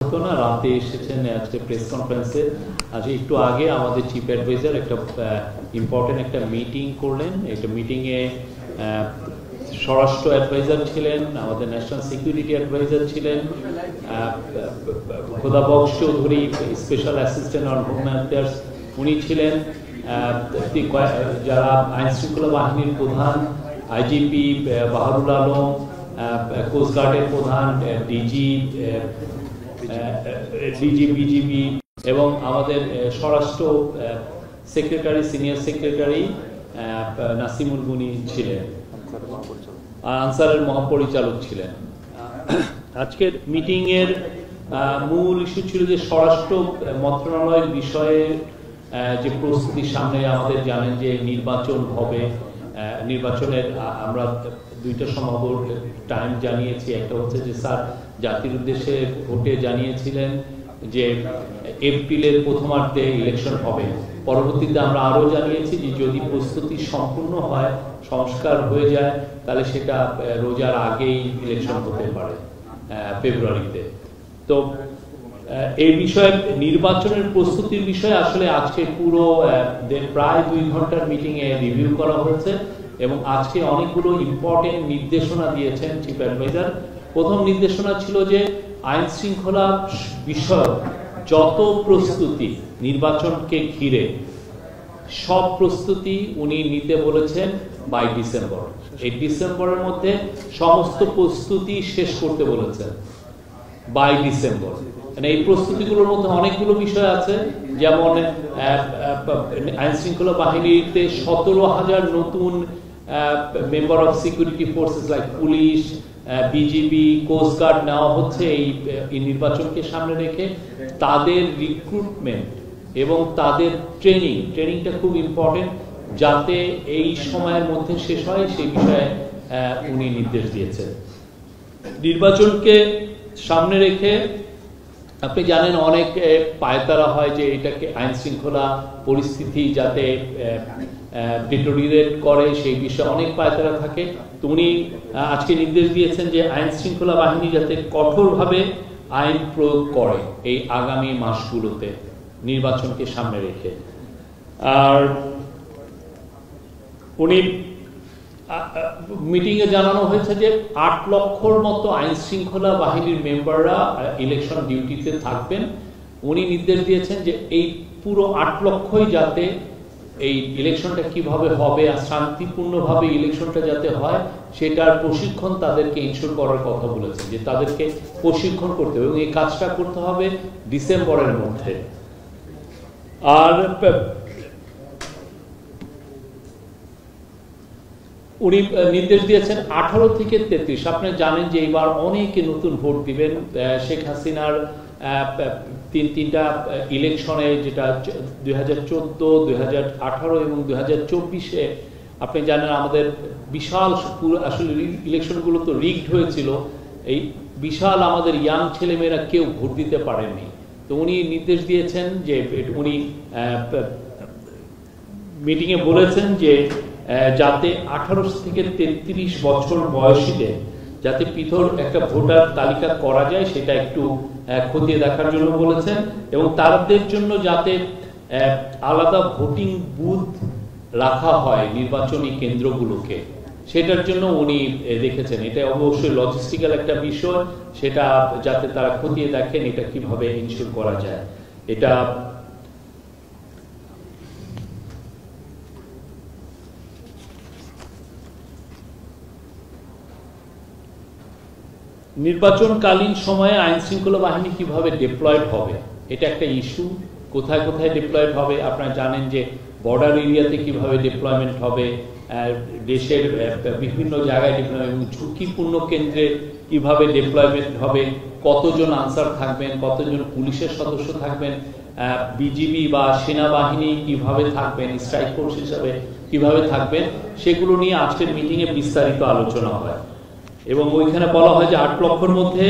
হতো না, রাতে এসেছেন আজকে প্রেস কনফারেন্সে। আজকে একটু আগে আমাদের চিফ অ্যাডভাইজার একটা ইম্পর্টেন্ট একটা মিটিং করলেন। একটা মিটিংয়ে স্বরাষ্ট্র অ্যাডভাইজার ছিলেন, আমাদের ন্যাশনাল সিকিউরিটি অ্যাডভাইজার ছিলেন, Khodabux Chowdhury special assistant on home affairs উনি ছিলেন, যারা আইন শৃঙ্খলা বাহিনীর প্রধান আইজিপি বাহারুল আলম, কোস্টগার্ডের প্রধান ডিজি বিজিবি এবং আমাদের স্বরাষ্ট্র সেক্রেটারি সিনিয়র সেক্রেটারি নাসিমুল গুনি ছিলেন, আনসারের মহাপরিচালক ছিলেন। আজকের মিটিং এর মূল ইস্যু ছিল যে স্বরাষ্ট্র মন্ত্রণালয়ের বিষয়ে যে প্রস্তুতি সামনে, আমাদের জানেন যে নির্বাচন হবে, নির্বাচনের আমরা দুইটা সম্ভাব্য টাইম জানিয়েছি। একটা হচ্ছে যে স্যার জাতির উদ্দেশ্যে ভোটে জানিয়েছিলেন যে এপ্রিলের প্রথমার্ধে ইলেকশন হবে। পরবর্তীতে আমরা আরও জানিয়েছি যে যদি প্রস্তুতি সম্পূর্ণ হয়, সংস্কার হয়ে যায়, তাহলে সেটা রোজার আগেই ইলেকশন হতে পারে ফেব্রুয়ারিতে। তো এই বিষয়ে নির্বাচনের প্রস্তুতির বিষয়ে আসলে আজকে পুরো প্রায় 2 ঘন্টার মিটিংয়ে রিভিউ করা হয়েছে এবং আজকে অনেকগুলো ইম্পর্টেন্ট নির্দেশনা দিয়েছেন চিফ অ্যাডভাইজার। প্রথম নির্দেশনা ছিল যে আইন শৃঙ্খলা বিষয়ক যত প্রস্তুতি নির্বাচনকে ঘিরে সব প্রস্তুতি উনি নিতে বলেছেন বাই ডিসেম্বর। এই ডিসেম্বরের মধ্যে সমস্ত প্রস্তুতি শেষ করতে বলেছেন বাই ডিসেম্বর। এই প্রস্তুতিগুলোর মধ্যে অনেকগুলো বিষয় আছে, যেমন আইন শৃঙ্খলা বাহিনীতে 17,000 নতুন member of security forces like police, BGB, coast guard নেওয়া হচ্ছে এই নির্বাচনকে সামনে রেখে। তাদের রিক্রুটমেন্ট এবং তাদের ট্রেনিংটা খুব ইম্পর্টেন্ট, যাতে এই সময়ের মধ্যে শেষ হয় সেই বিষয়ে উনি নির্দেশ দিয়েছেন। নির্বাচনকে সামনে রেখে আপনি জানেন অনেক পায়তারা হয় যে এটাকে আইন শৃঙ্খলা পরিস্থিতি যাতে ডিটোরিয়েট করে সেই বিষয়ে অনেক পায়তারা থাকে। তো উনি আজকে নির্দেশ দিয়েছেন যে আইন শৃঙ্খলা বাহিনী যাতে কঠোরভাবে আইন প্রয়োগ করে এই আগামী মাসগুলোতে নির্বাচনকে সামনে রেখে। আর উনি মিটিংয়ে জানানো হয়েছে যে 8 লক্ষর মতো আইন শৃঙ্খলা বাহিনীর মেম্বাররা ইলেকশন ডিউটিতে থাকবেন। উনি নির্দেশ দিয়েছেন যে এই পুরো 8 লক্ষই যাতে এই ইলেকশনটা কিভাবে হবে আর শান্তিপূর্ণভাবে ইলেকশনটা যাতে হয় সেটার প্রশিক্ষণ তাদেরকে ইনশিওর করার কথা বলেছেন, যে তাদেরকে প্রশিক্ষণ করতে হবে এবং এই কাজটা করতে হবে ডিসেম্বরের মধ্যে। আর উনি নির্দেশ দিয়েছেন 18 থেকে 33। আপনি জানেন যে এবার অনেকে নতুন ভোট দিবেন। শেখ হাসিনার তিনটা ইলেকশনে, যেটা 2014, 2018 এবং 2024-এ আপনি জানেন আমাদের বিশাল আসলে ইলেকশনগুলো তো রিগড হয়েছিল। এই বিশাল আমাদের ইয়াং ছেলেমেয়েরা কেউ ভোট দিতে পারেননি। তো উনি নির্দেশ দিয়েছেন যে উনি মিটিংয়ে বলেছেন যে যাতে 18 থেকে 33 বছর বয়সীদের যাতে পৃথক একটা ভোটার তালিকা করা যায় সেটা একটু খতিয়ে দেখার জন্য বলেছেন এবং তাদের জন্য যাতে আলাদা ভোটিং বুথ রাখা হয় নির্বাচনী কেন্দ্রগুলোকে, সেটার জন্য উনি দেখেছেন। এটা অবশ্যই লজিস্টিক্যাল একটা বিষয়, সেটা যাতে তারা খতিয়ে দেখেন এটা কিভাবে ইনশিওর করা যায়। এটা নির্বাচনকালীন সময়ে আইন শৃঙ্খলা বাহিনী কিভাবে ডিপ্লয়েড হবে এটা একটা ইস্যু। কোথায় কোথায় ডিপ্লয়েড হবে আপনারা জানেন, যে বর্ডার এরিয়াতে কিভাবে ডিপ্লয়মেন্ট হবে, দেশের বিভিন্ন জায়গায় ডিপ্লয়মেন্ট এবং ঝুঁকিপূর্ণ কেন্দ্রে কিভাবে ডিপ্লয়মেন্ট হবে, কতজন আনসার থাকবেন, কতজন পুলিশের সদস্য থাকবেন, বিজিবি বা সেনাবাহিনী কিভাবে থাকবেন, স্ট্রাইক ফোর্স হিসাবে কিভাবে থাকবেন, সেগুলো নিয়ে আজকের মিটিংয়ে বিস্তারিত আলোচনা হয়। এবং ওইখানে বলা হয় যে 8 লক্ষের মধ্যে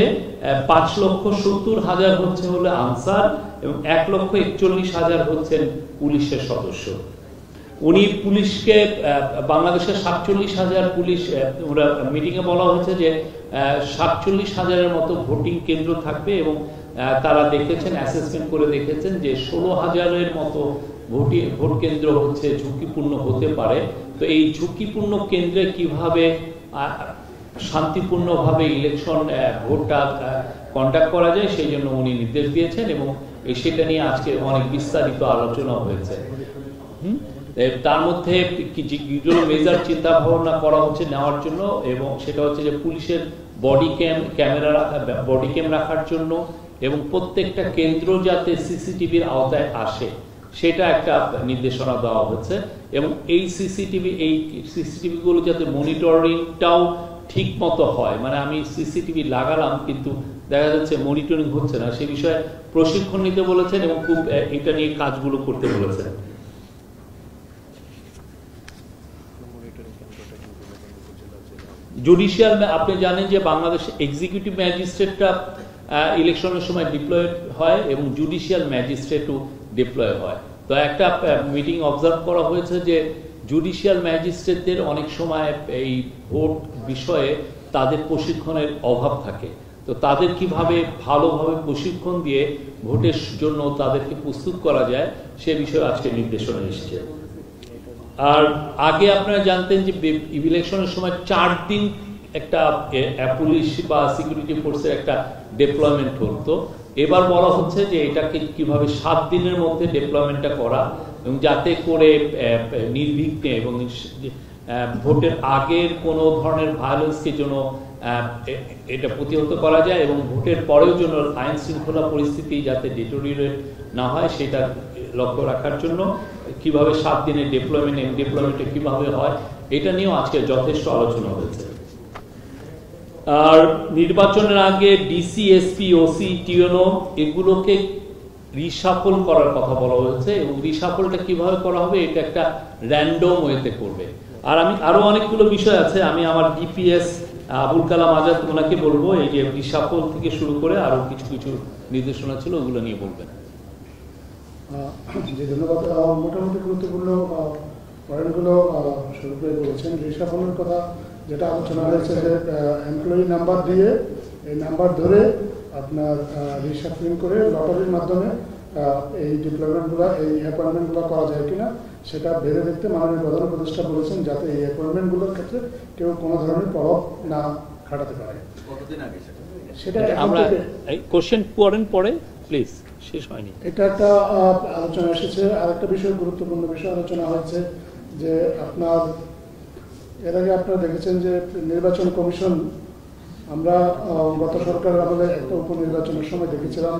5,70,000 হচ্ছে হলো আনসার এবং 1,41,000 হচ্ছেন পুলিশের সদস্য। উনি পুলিশকে বাংলাদেশের 47,000 পুলিশ, মিটিংয়ে বলা হয়েছে যে 47,000-এর মতো ভোটিং কেন্দ্র থাকবে এবং তারা দেখেছেন, অ্যাসেসমেন্ট করে দেখেছেন যে 16,000-এর মতো ভোট কেন্দ্র হচ্ছে ঝুঁকিপূর্ণ হতে পারে। তো এই ঝুঁকিপূর্ণ কেন্দ্রে কিভাবে শান্তিপূর্ণভাবে ইলেকশন ভোটটা কন্ডাক্ট করা যায় সেই জন্য উনি নির্দেশ দিয়েছেন, এবং সেটা নিয়ে আজকে অনেক বিস্তারিত আলোচনা হয়েছে। তার মধ্যে যেগুলো মেজার চিন্তা ভাবনা করা হচ্ছে নেওয়ার জন্য, এবং সেটা হচ্ছে যে পুলিশের বডি ক্যাম রাখার জন্য, এবং প্রত্যেকটা কেন্দ্র যাতে সিসিটিভির আওতায় আসে সেটা একটা নির্দেশনা দেওয়া হচ্ছে, এবং এই সিসিটিভি গুলো যাতে মনিটরিংটাও ঠিক মতো হয়। মানে আমি সিসিটিভি লাগালাম কিন্তু দেখা যাচ্ছে মনিটরিং হচ্ছে না, সে বিষয়ে প্রশিক্ষণ নিতে বলেছেন এবং খুব এটা নিয়ে কাজগুলো করতে বলেছেন। জুডিশিয়াল, আপনি জানেন যে বাংলাদেশ এক্সিকিউটিভ ম্যাজিস্ট্রেটরা ইলেকশনের সময় ডিপ্লয়েড হয় এবং জুডিশিয়াল ম্যাজিস্ট্রেটও ডিপ্লয় হয়। তো একটা মিটিং অবজার্ভ করা হয়েছে যে জুডিশিয়াল ম্যাজিস্ট্রেটদের অনেক সময় এই ভোট বিষয়ে তাদের প্রশিক্ষণের অভাব থাকে। তো তাদের কিভাবে ভালোভাবে প্রশিক্ষণ দিয়ে ভোটের জন্য তাদেরকে প্রস্তুত করা যায় সে বিষয়ে আজকে নির্দেশনা এসেছে। আর আগে আপনারা জানতেন যে ইলেকশনের সময় 4 দিন একটা পুলিশ বা সিকিউরিটি ফোর্সের একটা ডেপ্লয়মেন্ট হতো। এবার বলা হচ্ছে যে এটাকে কিভাবে 7 দিনের মধ্যে ডেপ্লয়মেন্টটা করা, এবং যাতে করে নির্বিঘ্নে এবং ভোটের আগের কোনো ধরনের ভায়োলেন্সকে যেন এটা প্রতিহত করা যায়, এবং ভোটের পরেও যেন আইন শৃঙ্খলা পরিস্থিতি যাতে ডিটোরিয়েট না হয় সেটা লক্ষ্য রাখার জন্য কিভাবে 7 দিনের ডেপ্লয়মেন্টে কিভাবে হয় এটা নিয়েও আজকে যথেষ্ট আলোচনা হয়েছে। আর নির্বাচনের আগে ডিসি, এসপি, ওসি, টিএনও এগুলোকে রিশাফল করার কথা বলা হয়েছে, এবং রিশাফলটা কিভাবে করা হবে এটা একটা র্যান্ডম ওয়েতে করবে। আর আমি আরো অনেকগুলো বিষয় আছে, আমি আমার ডিপিএস আবুল কালাম আজাদ ওনাকে বলবো এই যে রিশাফল থেকে শুরু করে আরো কিছু কিছু নির্দেশনা ছিল ওগুলো নিয়ে বলবেন। জি ধন্যবাদ। মোটামুটি গুরুত্বপূর্ণ পয়েন্টগুলো শুরু করে বলেছেন। রিশাফলের কথা যেটা আলোচনা হয়েছে যে এমপ্লয়ি নাম্বার দিয়ে এই নাম্বার ধরে আপনার রিশাফলিং করে লটারির মাধ্যমে এই ডিপ্লয়মেন্টগুলো, এই অ্যাপয়েন্টমেন্টগুলো করা যায় কিনা সেটা ভেবে দেখতে মাননীয় প্রধান উপদেষ্টা বলেছেন, যাতে এই অ্যাপয়েন্টমেন্টগুলোর ক্ষেত্রে কেউ কোনো ধরনের প্রভাব না খাটাতে পারে। সেটা আমরা কোশ্চেন পড়েন পরে প্লিজ, শেষ হয়নি। এটা একটা আলোচনা এসেছে। আরেকটা বিষয়, গুরুত্বপূর্ণ বিষয় আলোচনা হয়েছে যে আপনার এর আগে আপনারা দেখেছেন যে নির্বাচন কমিশন, আমরা গত সরকারের আমলে একটা উপনির্বাচনের সময় দেখেছিলাম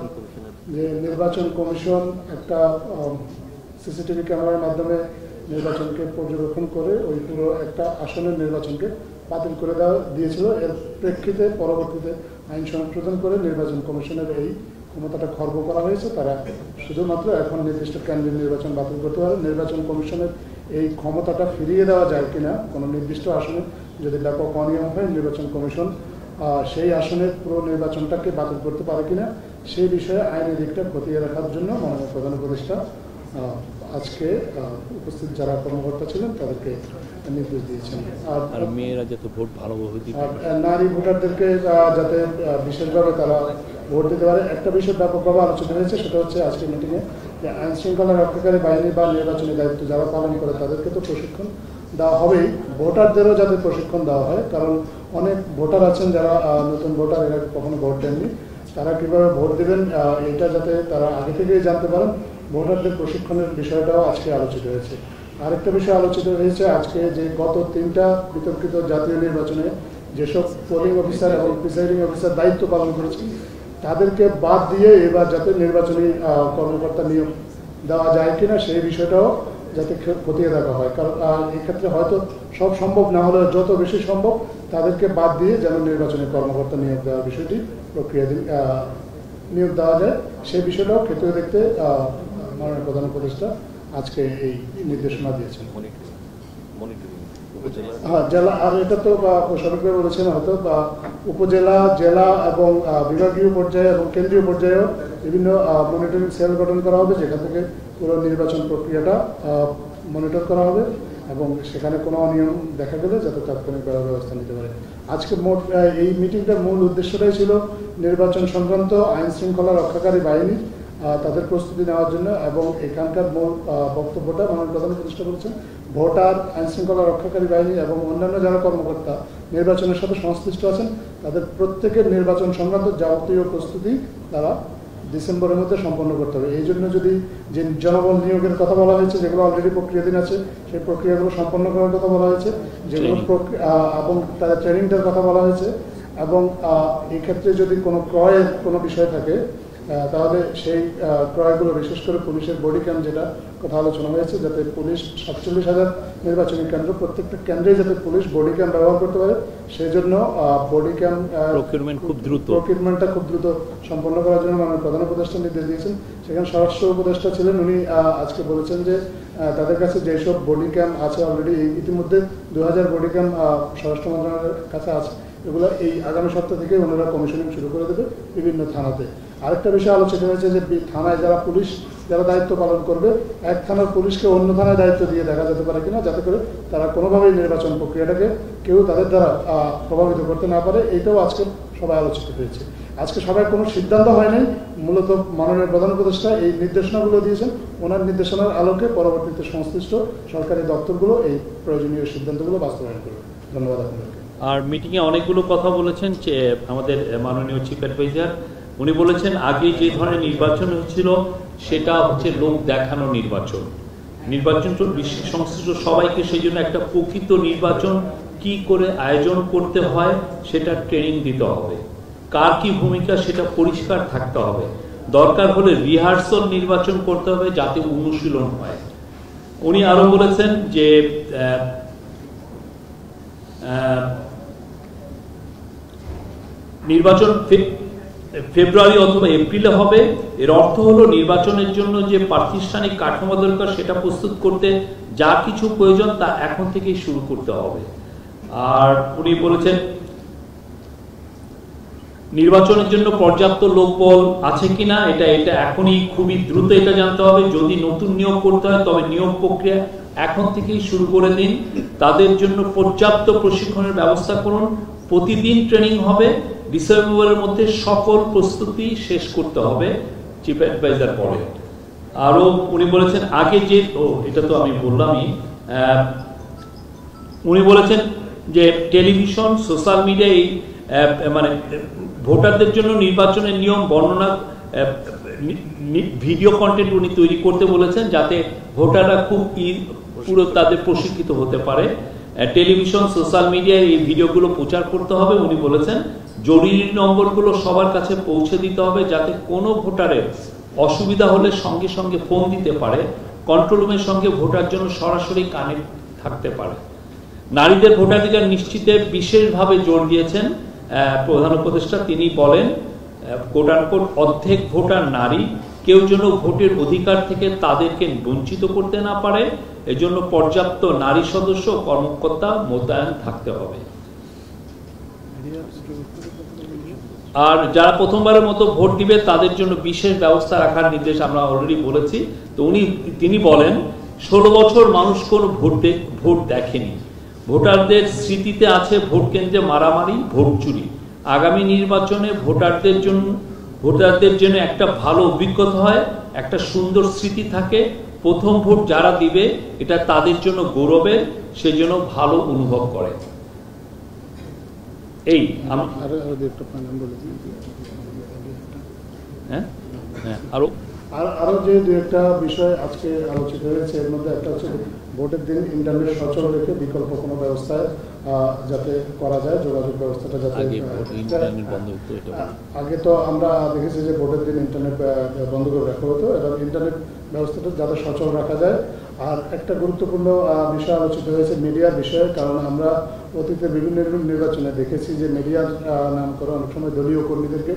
যে নির্বাচন কমিশন একটা সিসিটিভি ক্যামেরার মাধ্যমে নির্বাচনকে পর্যবেক্ষণ করে ওই পুরো একটা আসনের নির্বাচনকে বাতিল করে দিয়েছিল। এর প্রেক্ষিতে পরবর্তীতে আইন সংশোধন করে নির্বাচন কমিশনের এই ক্ষমতাটা খর্ব করা হয়েছে। তারা শুধুমাত্র এখন নির্দিষ্ট কেন্দ্রের নির্বাচন বাতিল করতে পারে। নির্বাচন কমিশনের এই ক্ষমতাটা ফিরিয়ে দেওয়া যায় কিনা, কোনো নির্দিষ্ট আসনে যদি ব্যাপক অনিয়ম হয় নির্বাচন কমিশন সেই আসনের পুরো নির্বাচনটাকে বাতিল করতে পারে কিনা সেই বিষয়ে আইনি দিকটা খতিয়ে রাখার জন্য মাননীয় প্রধান উপদেষ্টা আজকে উপস্থিত যারা কর্মকর্তা ছিলেন তাদেরকে নির্দেশ দিয়েছেন। আর মেয়েরা যাতে ভোট ভালোভাবে দিতে পারে, নারী ভোটারদেরকে যাতে বিশেষভাবে তারা ভোট দিতে পারে। একটা বিষয় ব্যাপকভাবে আলোচনা হয়েছে, সেটা হচ্ছে আজকের মিটিংয়ে যে আইন শৃঙ্খলা রক্ষাকারী বাহিনী বা নির্বাচনী দায়িত্ব যারা পালন করে তাদেরকে তো প্রশিক্ষণ দেওয়া হবেই, ভোটারদেরও যাতে প্রশিক্ষণ দেওয়া হয়। কারণ অনেক ভোটার আছেন যারা নতুন ভোটার, এরা কখনো ভোট দেননি, তারা কীভাবে ভোট দেবেন এটা যাতে তারা আগে থেকেই জানতে পারেন, ভোটারদের প্রশিক্ষণের বিষয়টাও আজকে আলোচিত হয়েছে। আরেকটা বিষয় আলোচিত হয়েছে আজকে যে গত 3টা বিতর্কিত জাতীয় নির্বাচনে যেসব পোলিং অফিসার এবং প্রিসাইডিং অফিসার দায়িত্ব পালন করেছেন তাদেরকে বাদ দিয়ে এবার যাতে নির্বাচনী কর্মকর্তা নিয়োগ দেওয়া যায় কিনা সেই বিষয়টাও যাতে খতিয়ে দেখা হয়। কারণ এক্ষেত্রে হয়তো সব সম্ভব না হলেও যত বেশি সম্ভব তাদেরকে বাদ দিয়ে যেন নির্বাচনী কর্মকর্তা নিয়োগ দেওয়ার বিষয়টি নিয়োগ দেওয়া যায় সেই বিষয়টাও খতিয়ে দেখতে মাননীয় প্রধান উপদেষ্টা আজকে এই নির্দেশনা দিয়েছেন। হ্যাঁ, জেলা, আর এটা তো সরকার বলেছেন হয়তো উপজেলা, জেলা এবং বিভাগীয় পর্যায়ে এবং কেন্দ্রীয় পর্যায়েও বিভিন্ন মনিটরিং সেল গঠন করা হবে, যেখান থেকে পুরো নির্বাচন প্রক্রিয়াটা মনিটর করা হবে। এবং সেখানে কোনো অনিয়ম দেখা গেলে যাতে তাৎক্ষণিক ব্যবস্থা নিতে পারে। আজকে এই মিটিংটার মূল উদ্দেশ্যটাই ছিল নির্বাচন সংক্রান্ত আইন শৃঙ্খলা রক্ষাকারী বাহিনী তাদের প্রস্তুতি নেওয়ার জন্য, এবং এখানকার মূল বক্তব্যটা মাননীয় প্রধান উপদেষ্টা বলেছেন ভোটার, আইন শৃঙ্খলা রক্ষাকারী বাহিনী এবং অন্যান্য যারা কর্মকর্তা নির্বাচনের সাথে সংশ্লিষ্ট আছেন তাদের প্রত্যেকের নির্বাচন সংক্রান্ত যাবতীয় প্রস্তুতি তারা ডিসেম্বরের মধ্যে সম্পন্ন করতে হবে। এই জন্য যদি যে জনবল নিয়োগের কথা বলা হয়েছে, যেগুলো অলরেডি প্রক্রিয়াধীন আছে, সেই প্রক্রিয়াগুলো সম্পন্ন করার কথা বলা হয়েছে, যেগুলো এবং তাদের ট্রেনিংটার কথা বলা হয়েছে, এবং এই ক্ষেত্রে যদি কোনো ক্রয়ের কোনো বিষয় থাকে তাহলে সেই ক্রয়গুলো বিশেষ করে পুলিশের বডি ক্যাম্প, যেটা কথা আলোচনা হয়েছে, যাতে পুলিশ 47,000 নির্বাচনী কেন্দ্র, প্রত্যেকটা কেন্দ্রে যাতে পুলিশ বডি ক্যাম্প ব্যবহার করতে পারে, সেই জন্য বডি ক্যাম্প প্রকিউরমেন্টটা খুব দ্রুত সম্পন্ন করার জন্য মাননীয় প্রধান উপদেষ্টা নির্দেশ দিয়েছেন। সেখানে স্বরাষ্ট্র উপদেষ্টা ছিলেন, উনি আজকে বলেছেন যে তাদের কাছে যেসব বডি ক্যাম্প আছে অলরেডি, ইতিমধ্যে 2000 বডি ক্যাম্প স্বরাষ্ট্র মন্ত্রণালয়ের কাছে আছে, এগুলো এই আগামী সপ্তাহ থেকে ওনারা কমিশনিং শুরু করে দেবে বিভিন্ন থানাতে। আরেকটা বিষয় আলোচিত হয়েছে যে থানায় যারা পুলিশ যারা দায়িত্ব পালন করবে, এক থানার পুলিশকে অন্য থানায় দায়িত্ব দিয়ে দেখা যেতে পারে কিনা, যাতে করে তারা কোনোভাবেই নির্বাচন প্রক্রিয়াটাকে কেউ তাদের দ্বারা প্রভাবিত করতে না পারে। এইটাও আজকে সবাই আলোচিত হয়েছে। আজকে সবাই কোনো সিদ্ধান্ত হয় নাই, মূলত মাননীয় প্রধান উপদেষ্টা এই নির্দেশনাগুলো দিয়েছেন, ওনার নির্দেশনার আলোকে পরবর্তীতে সংশ্লিষ্ট সরকারি দপ্তরগুলো এই প্রয়োজনীয় সিদ্ধান্তগুলো বাস্তবায়ন করবে। ধন্যবাদ আপনাদেরকে। আর মিটিংয়ে অনেকগুলো কথা বলেছেন যে আমাদের মাননীয় চিফ অ্যাডভাইজার, উনি বলেছেন আগে যে ধরনের নির্বাচন হচ্ছিল সেটা হচ্ছে লোক দেখানো নির্বাচন। নির্বাচন বিশ্বের সংশ্লিষ্ট সবাইকে সেই জন্য একটা প্রকৃত নির্বাচন কি করে আয়োজন করতে হয় সেটা ট্রেনিং দিতে হবে, কার কি ভূমিকা সেটা পরিষ্কার থাকতে হবে, দরকার হলে রিহার্সাল নির্বাচন করতে হবে যাতে অনুশীলন হয়। উনি আরো বলেছেন যে নির্বাচন ফেব্রুয়ারি অথবা এপ্রিলে হবে। এর অর্থ হলো নির্বাচনের জন্য যে প্রাতিষ্ঠানিক কাঠামো দরকার সেটা প্রস্তুত করতে যা কিছু প্রয়োজন তা এখন থেকেই শুরু করতে হবে। আর উনি বলেছেন নির্বাচনের জন্য পর্যাপ্ত লোকবল আছে কিনা এটা এখনই খুবই দ্রুত এটা জানতে হবে। যদি নতুন নিয়োগ করতে হয় তবে নিয়োগ প্রক্রিয়া এখন থেকেই শুরু করে দিন। তাদের জন্য পর্যাপ্ত প্রশিক্ষণের ব্যবস্থা করুন। প্রতিদিন ট্রেনিং হবে। ডিসেম্বরের মধ্যে সকল প্রস্তুতি শেষ করতে হবে, চিফ অ্যাডভাইজার বলেন। আরো উনি বলেছেন আগে যে এটা তো আমি বললামই, উনি বলেছেন যে টেলিভিশন সোশ্যাল মিডিয়ায় মানে ভোটারদের জন্য নির্বাচনের নিয়ম বর্ণনা ভিডিও কন্টেন্ট উনি তৈরি করতে বলেছেন, যাতে ভোটাররা খুব পুরো তাদের প্রশিক্ষিত হতে পারে। টেলিভিশন সোশ্যাল মিডিয়ায় এই ভিডিওগুলো প্রচার করতে হবে। উনি বলেছেন জরুরি নম্বরগুলো সবার কাছে পৌঁছে দিতে হবে, যাতে কোনো ভোটারের অসুবিধা হলে সঙ্গে সঙ্গে ফোন দিতে পারে, কন্ট্রোল রুমের সঙ্গে ভোটার জন্য সরাসরি কানেক্ট থাকতে পারে। নারীদের ভোটাধিকার নিশ্চিতে বিশেষভাবে জোর দিয়েছেন প্রধান উপদেষ্টা। তিনি বলেন কোটানকোট অর্ধেক ভোটার নারী, কেউ যেন ভোটের অধিকার থেকে তাদেরকে বঞ্চিত করতে না পারে, এজন্য পর্যাপ্ত নারী সদস্য কর্মকর্তা মোতায়েন থাকতে হবে। আর যারা প্রথমবারের মতো ভোট দিবে তাদের জন্য বিশেষ ব্যবস্থা রাখার নির্দেশ আমরা অলরেডি বলেছি। তো তিনি বলেন 16 বছর মানুষ কোনো ভোট দেখেনি। ভোটারদের স্মৃতিতে আছে ভোট কেন্দ্রে মারামারি, ভোট চুরি। আগামী নির্বাচনে ভোটারদের জন্য একটা ভালো অভিজ্ঞতা হয়, একটা সুন্দর স্মৃতি থাকে। প্রথম ভোট যারা দিবে এটা তাদের জন্য গৌরবের, সেজন্য ভালো অনুভব করে। এই আরো যে দু একটা বিষয় আজকে আলোচিত হয়েছে, এর মধ্যে একটা হচ্ছে ভোটের দিন ইন্টারনেট সচল রেখে বিকল্প কোনো ব্যবস্থায় যাতে করা যায়, যোগাযোগ ব্যবস্থাটা যাতে আগে তো আমরা দেখেছি যে ভোটের দিন ইন্টারনেট বন্ধ করে রাখা হতো, এবং ইন্টারনেট ব্যবস্থাটা যাতে সচল রাখা যায়। আর একটা গুরুত্বপূর্ণ বিষয় আলোচিত হয়েছে মিডিয়ার বিষয়ে, কারণ আমরা অতীতে বিভিন্ন নির্বাচনে দেখেছি যে মিডিয়ার নাম করে অনেক সময় দলীয় কর্মীদেরকে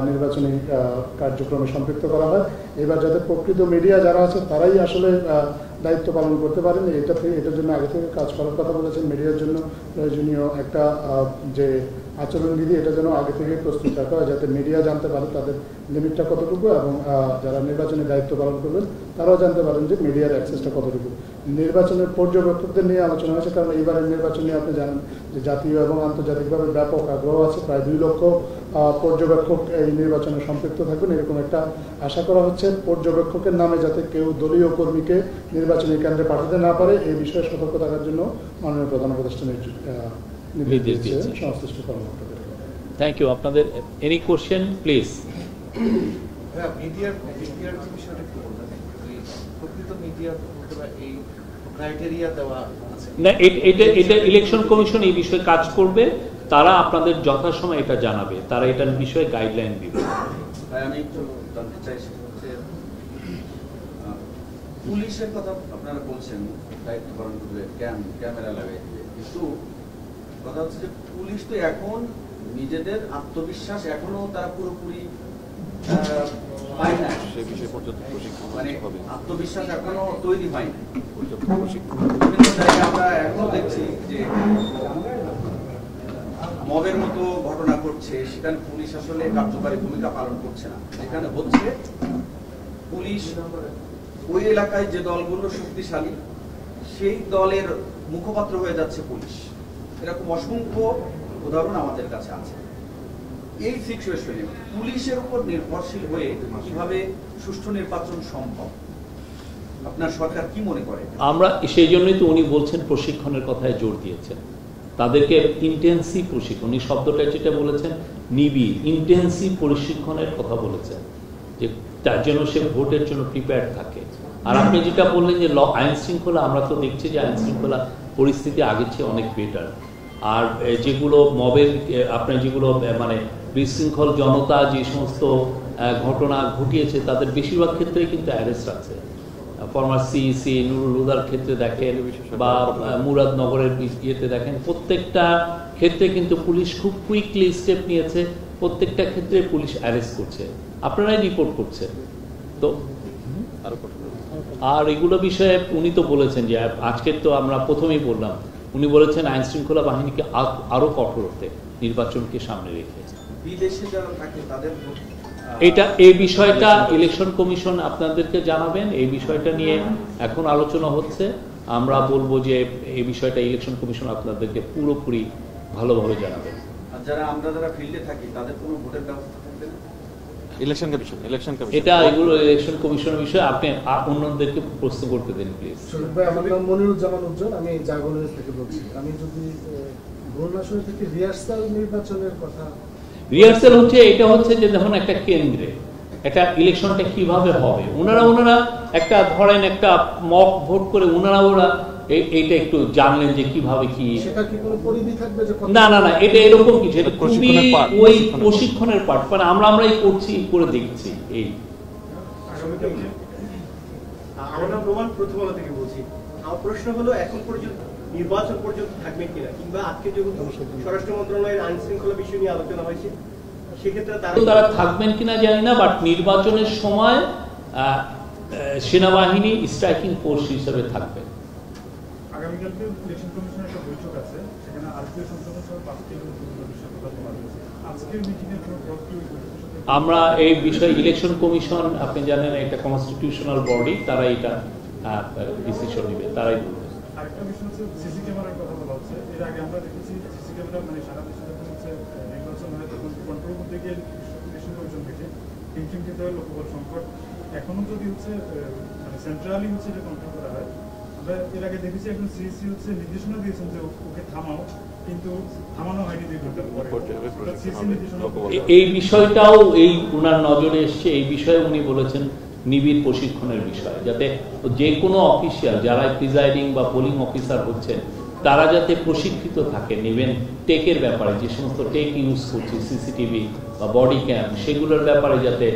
নির্বাচনী কার্যক্রমে সম্পৃক্ত করা হয়। এবার যাতে প্রকৃত মিডিয়া যারা আছে তারাই আসলে দায়িত্ব পালন করতে পারেন, এটার জন্য আগে থেকে কাজ করার কথা বলেছেন। মিডিয়ার জন্য প্রয়োজনীয় একটা যে আচরণবিধি এটা যেন আগে থেকে প্রস্তুত রাখা হয়, যাতে মিডিয়া জানতে পারে তাদের লিমিটটা কতটুকু, এবং যারা নির্বাচনী দায়িত্ব পালন করবেন তারাও জানতে পারেন যে মিডিয়ার অ্যাক্সেসটা কতটুকু। নির্বাচনের পর্যবেক্ষকদের নিয়ে আলোচনা হয়েছে, কারণ এইবারের নির্বাচন নিয়ে আপনি জানেন যে জাতীয় এবং আন্তর্জাতিকভাবে ব্যাপক আগ্রহ আছে। প্রায় 2 লক্ষ পর্যবেক্ষক এই নির্বাচনে সম্পৃক্ত থাকবেন, এরকম একটা আশা করা হচ্ছে। পর্যবেক্ষকের নামে যাতে কেউ দলীয় কর্মীকে নির্বাচনী কেন্দ্রে পাঠাতে না পারে, এই বিষয়ে সতর্ক থাকার জন্য মাননীয় প্রধান উপদেষ্টা নির্দেশ দিয়েছে সংশ্লিষ্ট কর্মকর্তাদের। Thank you. আপনাদের এনি কোশ্চেন প্লিজ। মিডিয়ার বিষয়টা কি বলবেন? প্রকৃত মিডিয়ার এই ক্রাইটেরিয়া দেওয়া আছে না, এটা ইলেকশন কমিশন এই বিষয়ে কাজ করবে, তারা আপনাদের যথাসময় এটা জানাবে, তারা এটার বিষয়ে গাইডলাইন দিবে। আমি একটু জানতে চাই, সেটা হচ্ছে পুলিশের কথা আপনারা বলছেন দায়িত্ব পালন করবে, ক্যামেরা লাগাই দিবে, কিন্তু কথা হচ্ছে যে পুলিশ তো এখন নিজেদের আত্মবিশ্বাস এখনো তারা পুরোপুরি পায় না, মানে আত্মবিশ্বাস এখনো তৈরি হয় না। বিভিন্ন জায়গায় আমরা এখনো দেখছি যে মবের মতো ঘটনা ঘটছে, সেখানে পুলিশ আসলে কার্যকরী ভূমিকা পালন করছে না। এখানে হচ্ছে পুলিশ ওই এলাকায় যে দলগুলো শক্তিশালী সেই দলের মুখপাত্র হয়ে যাচ্ছে পুলিশ। এরকম অসংখ্য উদাহরণ আমাদের কাছে আছে। এই সিচুয়েশনে পুলিশের উপর নির্ভরশীল হয়ে কিভাবে সুষ্ঠু নির্বাচন সম্ভব, আপনার সরকার কি মনে করে? আমরা সেই জন্যই তো উনি বলছেন, প্রশিক্ষণের কথায় জোর দিয়েছেন, তাদেরকে ইন্টেন্সিভ প্রশিক্ষণ, উনি শব্দটা যেটা বলেছেন নিবিড় ইন্টেন্সিভ প্রশিক্ষণের কথা বলেছেন, যে তার জন্য সে ভোটের জন্য প্রিপেয়ার্ড থাকে। আর আপনি যেটা বললেন যে আইন শৃঙ্খলা, আমরা তো দেখছি যে আইন শৃঙ্খলা পরিস্থিতি আগের চেয়ে অনেক বেটার। আর যেগুলো মবের, আপনার যেগুলো মানে বিশৃঙ্খল জনতা যে সমস্ত ঘটনা ঘটিয়েছে, তাদের বেশিরভাগ ক্ষেত্রেই কিন্তু অ্যারেস্ট আছে। ফরমার সিইসি নুরুল হুদার ক্ষেত্রে দেখেন, বা মুরাদনগরের ইয়েতে দেখেন, প্রত্যেকটা ক্ষেত্রে কিন্তু পুলিশ খুব কুইকলি স্টেপ নিয়েছে, প্রত্যেকটা ক্ষেত্রে পুলিশ অ্যারেস্ট করছে, আপনারাই রিপোর্ট করছেন। তো আর এগুলো বিষয়ে উনি তো বলেছেন যে আজকের তো আমরা প্রথমেই বললাম, উনি বলেছেন আইন শৃঙ্খলা বাহিনীকে আরো কঠোর হতে, নির্বাচনকে সামনে রেখে। বিদেশে যারা থাকে তাদের এই বিষয়টা ইলেকশন কমিশন আপনাদেরকে জানাবেন। এই বিষয়টা নিয়ে এখন আলোচনা হচ্ছে, আমরা বলবো যে এই বিষয়টা ইলেকশন কমিশন আপনাদেরকে পুরোপুরি ভালোভাবে জানাবেন। আর যারা ফিল্ডে থাকি তাদের কোনো ভোটের ব্যবস্থা থাকবে না? এটা এগুলো ইলেকশন কমিশনের বিষয়, আপনি অন্যদেরকে প্রশ্ন করতে দেন প্লিজ। আমার নাম মনিরুজ্জামান উজ্জ্বল, আমি জাগরণের থেকে বলছি। আমি যদি ভুবনেশ্বর থেকে রিহার্সাল নির্বাচনের কথা, রিহার্সাল হচ্ছে, এটা হচ্ছে যে দেখুন একটা কেন্দ্রে একটা ইলেকশনটা কিভাবে হবে, ওনারা একটা ধরেন একটা মক ভোট করে ওরা এইটা একটু জানলেন যে কিভাবে কি, না এটা এরকম কিছু, এটা খুবই ওই প্রশিক্ষণের পার্ট, মানে আমরাই করছি, করে দেখছি। এই আমরা প্রমাণ প্রথম আলো থেকে বলছি, আমার প্রশ্ন হলো এখন পর্যন্ত নির্বাচন পর্যন্ত থাকবে কিনা, কিংবা আজকে যেহেতু স্বরাষ্ট্র মন্ত্রণালয়ের আইন শৃঙ্খলা বিষয় নিয়ে আলোচনা হয়েছে, সেক্ষেত্রে তারা থাকবেন কিনা জানি না, বাট নির্বাচনের সময় সেনাবাহিনী স্ট্রাইকিং ফোর্স হিসেবে থাকবে। আগামীকালকে ইলেকশন কমিশনের একটা বৈঠক আছে, সেখানে আরপিও সংসদের সহ 5টি বিষয়ে কথা বলা হয়েছে। আজকের মিটিংয়ে আমরা এই বিষয়ে ইলেকশন কমিশন, আপনি জানেন একটা কনস্টিটিউশনাল বডি, তারা এটা ডিসিশন নেবে, তারাই বলবে। আরেকটা বিষয় হচ্ছে সিসি ক্যামেরার কথা বলা হচ্ছে। এর আগে আমরা দেখেছি সিসি ক্যামেরা মানে সারা দেশে যখন হচ্ছে নির্বাচন হয় তখন কন্ট্রোল করতে গিয়ে ইলেকশন কমিশন থেকে টিম খেতে হয়, লোকবল সংকট। এখনো যদি হচ্ছে মানে সেন্ট্রালি হচ্ছে যে কন্ট্রোল করা হয়, আমরা এর আগে দেখেছি এখন সিইসি হচ্ছে নির্দেশনা দিয়েছেন যে ওকে থামাও, কিন্তু থামানো হয়নি। এই বিষয়টাও এই ওনার নজরে এসছে, এই বিষয়ে উনি বলেছেন নিবিড় প্রশিক্ষণের বিষয়, যাতে যে কোনো অফিসিয়াল যারা প্রিজাইডিং বা পোলিং অফিসার হচ্ছেন তারা যাতে প্রশিক্ষিত থাকেন, ইভেন টেকের ব্যাপারে, যে সমস্ত টেক ইউজ করছে, সিসিটিভি বা বডি ক্যাম, সেগুলোর ব্যাপারে যাতে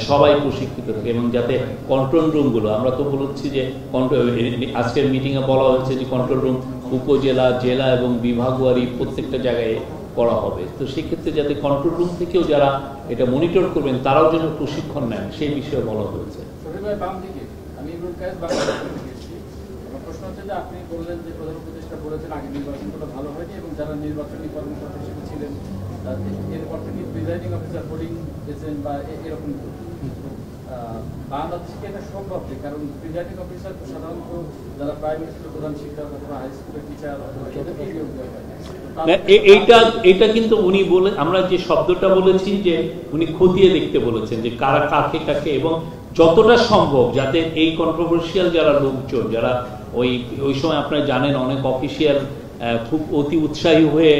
সবাই প্রশিক্ষিত থাকে, এবং যাতে কন্ট্রোল রুমগুলো, আমরা তো বলছি যে আজকের মিটিংয়ে বলা হয়েছে যে কন্ট্রোল রুম উপজেলা, জেলা এবং বিভাগওয়ারি প্রত্যেকটা জায়গায় করা হবে। তো সেক্ষেত্রে যাতে কন্ট্রোল রুম থেকেও যারা এটা মনিটর করবেন তারাও যেন প্রশিক্ষণ নেন, সেই বিষয়ে বলা হয়েছে। প্রশ্ন হচ্ছে যে আপনি বললেন যে প্রধান উপদেষ্টা বলেছেন আগে নির্বাচনগুলো ভালো হয়নি এবং যারা নির্বাচনী কর্মকর্তা হিসেবে ছিলেন এরপর থেকে প্রিজাইডিং অফিসার হোর্ডিং এজেন্ট বা এরকম বাংলাদেশে এটা সম্ভব নেই, কারণ প্রিজাইডিং অফিসার সাধারণত যারা প্রাইমারি স্কুলের প্রধান শিক্ষক অথবা হাই স্কুলের টিচার এদেরকেই নিয়োগ দেওয়া হয়। এটা কিন্তু উনি বলে, আমরা যে শব্দটা বলেছি যে উনি খতিয়ে দেখতে বলেছেন যে কারা কাকে কাকে, এবং যতটা সম্ভব যাতে এই কন্ট্রোভার্সিয়াল যারা লোকজন যারা ওই সময় আপনারা জানেন অনেক অফিসিয়াল খুব অতি উৎসাহী হয়ে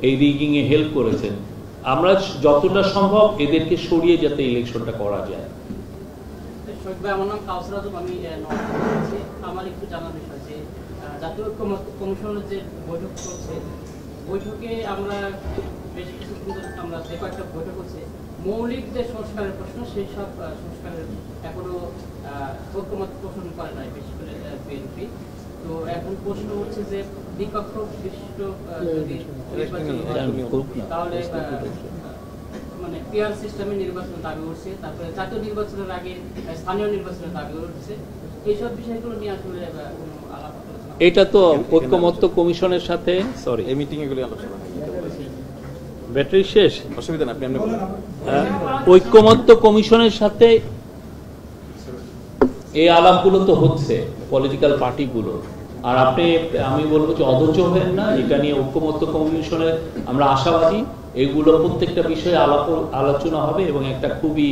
এই রিগিং এ হেল্প করেছেন, আমরা যতটা সম্ভব এদেরকে সরিয়ে যাতে ইলেকশনটা করা যায়। আমার নাম কাউসার আজম, আমি আমার একটু জানার বিষয় যে জাতীয় ঐক্যমত্য কমিশনের যে বৈঠক চলছে, বৈঠকে আমরা বেশ কিছুদিন আমরা যে কয়েকটা বৈঠক হচ্ছে, মৌলিক যে সংস্কারের প্রশ্ন সেই সব সংস্কারের এখনো ঐক্যমত্য পোষণ করে নাই, বিশেষ করে বিএনপি। তো এখন প্রশ্ন হচ্ছে যে দ্বিপক্ষ বিশিষ্ট যদি তাহলে মানে পিআর সিস্টেমে নির্বাচনের দাবি উঠছে, তারপরে জাতীয় নির্বাচনের আগে স্থানীয় নির্বাচনের দাবি উঠছে, এইসব বিষয়গুলো নিয়ে আসলে আলাপ আলোচনা। এটা তো ঐক্যমত্য কমিশনের সাথে সরি এই মিটিং এগুলি আলোচনা ব্যাটারি শেষ, অসুবিধা না, আপনি বলুন। ঐক্যমত্য কমিশনের সাথে এই আলাপগুলো তো হচ্ছে পলিটিক্যাল পার্টিগুলো, আর আমি বলবো যে অধৈর্য হবেন না, এটা নিয়ে ঐক্যমত্য কমিশনের আমরা আশাবাদী, এগুলো প্রত্যেকটা বিষয়ে আলোচনা হবে এবং একটা খুবই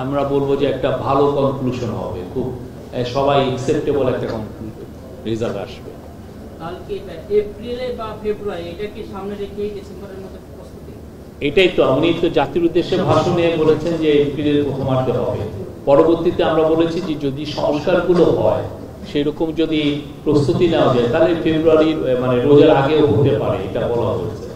আমরা বলবো যে একটা ভালো কনক্লুশন হবে, খুব সবাই অ্যাকসেপ্টেবল একটা রেজাল্ট আসবে। তাহলে কি এপ্রিলে বা ফেব্রুয়ারি, এটা কি সামনে রেখেই ডিসেম্বরের মধ্যে প্রস্তুতি? এটাই তো উনি তো জাতির উদ্দেশ্যে ভাষণে বলেছেন যে এপ্রিলের প্রথমার্ধে হবে। পরবর্তীতে আমরা বলেছি যে যদি সংস্কারগুলো হয় সেরকম যদি প্রস্তুতি নেওয়া যায় তাহলে ফেব্রুয়ারি মানে রোজার আগেও হতে পারে, এটা বলা হয়েছে।